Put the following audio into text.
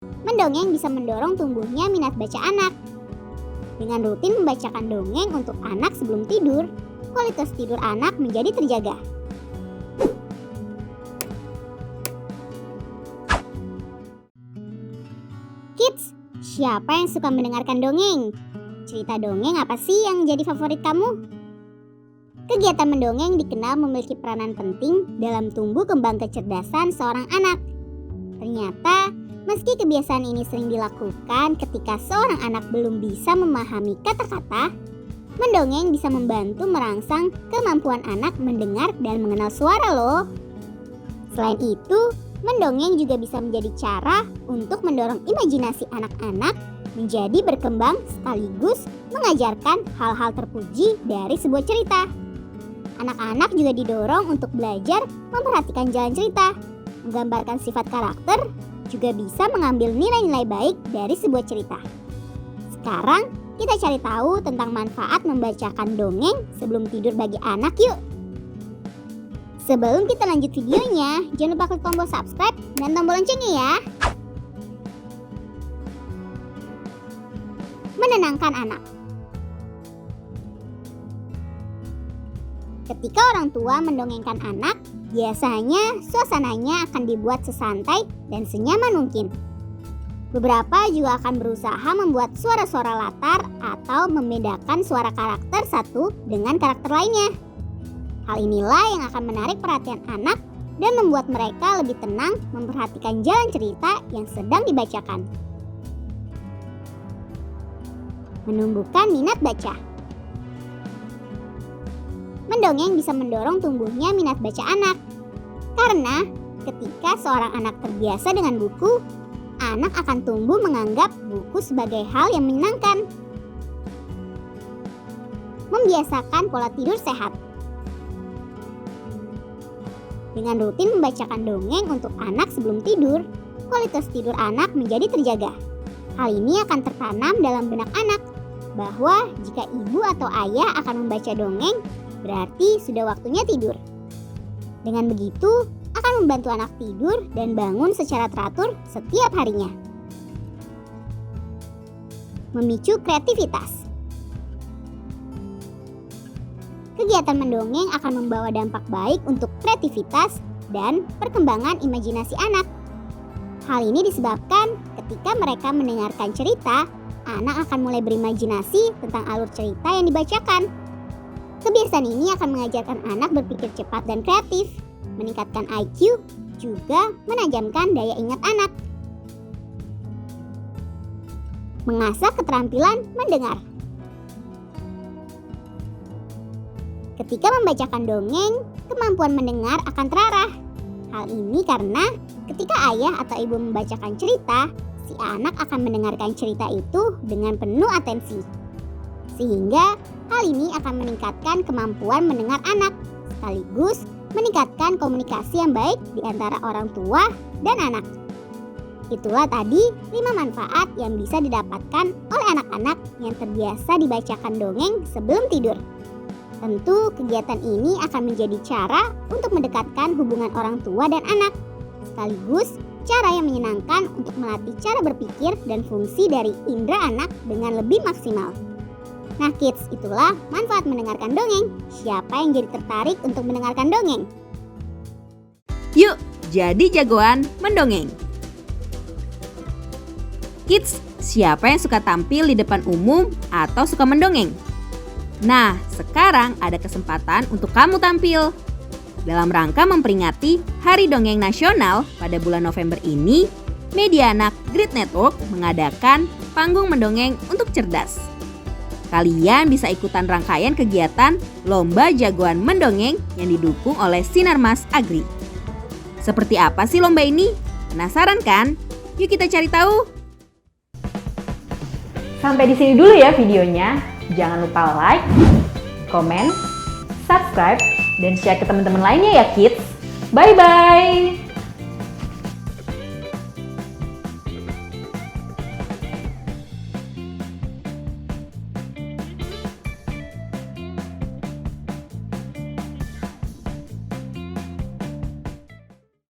Mendongeng bisa mendorong tumbuhnya minat baca anak. Dengan rutin membacakan dongeng untuk anak sebelum tidur, kualitas tidur anak menjadi terjaga. Kids, siapa yang suka mendengarkan dongeng? Cerita dongeng apa sih yang jadi favorit kamu? Kegiatan mendongeng dikenal memiliki peranan penting dalam tumbuh kembang kecerdasan seorang anak. Ternyata, meski kebiasaan ini sering dilakukan ketika seorang anak belum bisa memahami kata-kata, mendongeng bisa membantu merangsang kemampuan anak mendengar dan mengenal suara loh. Selain itu, mendongeng juga bisa menjadi cara untuk mendorong imajinasi anak-anak menjadi berkembang sekaligus mengajarkan hal-hal terpuji dari sebuah cerita. Anak-anak juga didorong untuk belajar memperhatikan jalan cerita, menggambarkan sifat karakter, juga bisa mengambil nilai-nilai baik dari sebuah cerita. Sekarang kita cari tahu tentang manfaat membacakan dongeng sebelum tidur bagi anak yuk. Sebelum kita lanjut videonya, jangan lupa klik tombol subscribe dan tombol loncengnya ya. Menenangkan anak. Ketika orang tua mendongengkan anak, biasanya suasananya akan dibuat sesantai dan senyaman mungkin. Beberapa juga akan berusaha membuat suara-suara latar atau membedakan suara karakter satu dengan karakter lainnya. Hal inilah yang akan menarik perhatian anak dan membuat mereka lebih tenang memperhatikan jalan cerita yang sedang dibacakan. Menumbuhkan minat baca. Mendongeng bisa mendorong tumbuhnya minat baca anak. Karena ketika seorang anak terbiasa dengan buku, anak akan tumbuh menganggap buku sebagai hal yang menyenangkan. Membiasakan pola tidur sehat. Dengan rutin membacakan dongeng untuk anak sebelum tidur, kualitas tidur anak menjadi terjaga. Hal ini akan tertanam dalam benak anak bahwa jika ibu atau ayah akan membaca dongeng, berarti sudah waktunya tidur. Dengan begitu, akan membantu anak tidur dan bangun secara teratur setiap harinya. Memicu kreativitas. Kegiatan mendongeng akan membawa dampak baik untuk kreativitas dan perkembangan imajinasi anak. Hal ini disebabkan ketika mereka mendengarkan cerita, anak akan mulai berimajinasi tentang alur cerita yang dibacakan. Kebiasaan ini akan mengajarkan anak berpikir cepat dan kreatif, meningkatkan IQ, juga menajamkan daya ingat anak. Mengasah keterampilan mendengar. Ketika membacakan dongeng, kemampuan mendengar akan terarah. Hal ini karena ketika ayah atau ibu membacakan cerita, si anak akan mendengarkan cerita itu dengan penuh atensi. Sehingga hal ini akan meningkatkan kemampuan mendengar anak, sekaligus meningkatkan komunikasi yang baik di antara orang tua dan anak. Itulah tadi 5 manfaat yang bisa didapatkan oleh anak-anak yang terbiasa dibacakan dongeng sebelum tidur. Tentu kegiatan ini akan menjadi cara untuk mendekatkan hubungan orang tua dan anak, sekaligus cara yang menyenangkan untuk melatih cara berpikir dan fungsi dari indera anak dengan lebih maksimal. Nah kids, itulah manfaat mendengarkan dongeng. Siapa yang jadi tertarik untuk mendengarkan dongeng? Yuk, jadi jagoan mendongeng. Kids, siapa yang suka tampil di depan umum atau suka mendongeng? Nah, sekarang ada kesempatan untuk kamu tampil. Dalam rangka memperingati Hari Dongeng Nasional pada bulan November ini, Media Anak Grid Network mengadakan panggung mendongeng untuk cerdas. Kalian bisa ikutan rangkaian kegiatan Lomba Jagoan Mendongeng yang didukung oleh Sinarmas Agri. Seperti apa sih lomba ini? Penasaran kan? Yuk kita cari tahu. Sampai di sini dulu ya videonya. Jangan lupa like, komen, subscribe, dan share ke teman-teman lainnya ya kids. Bye-bye!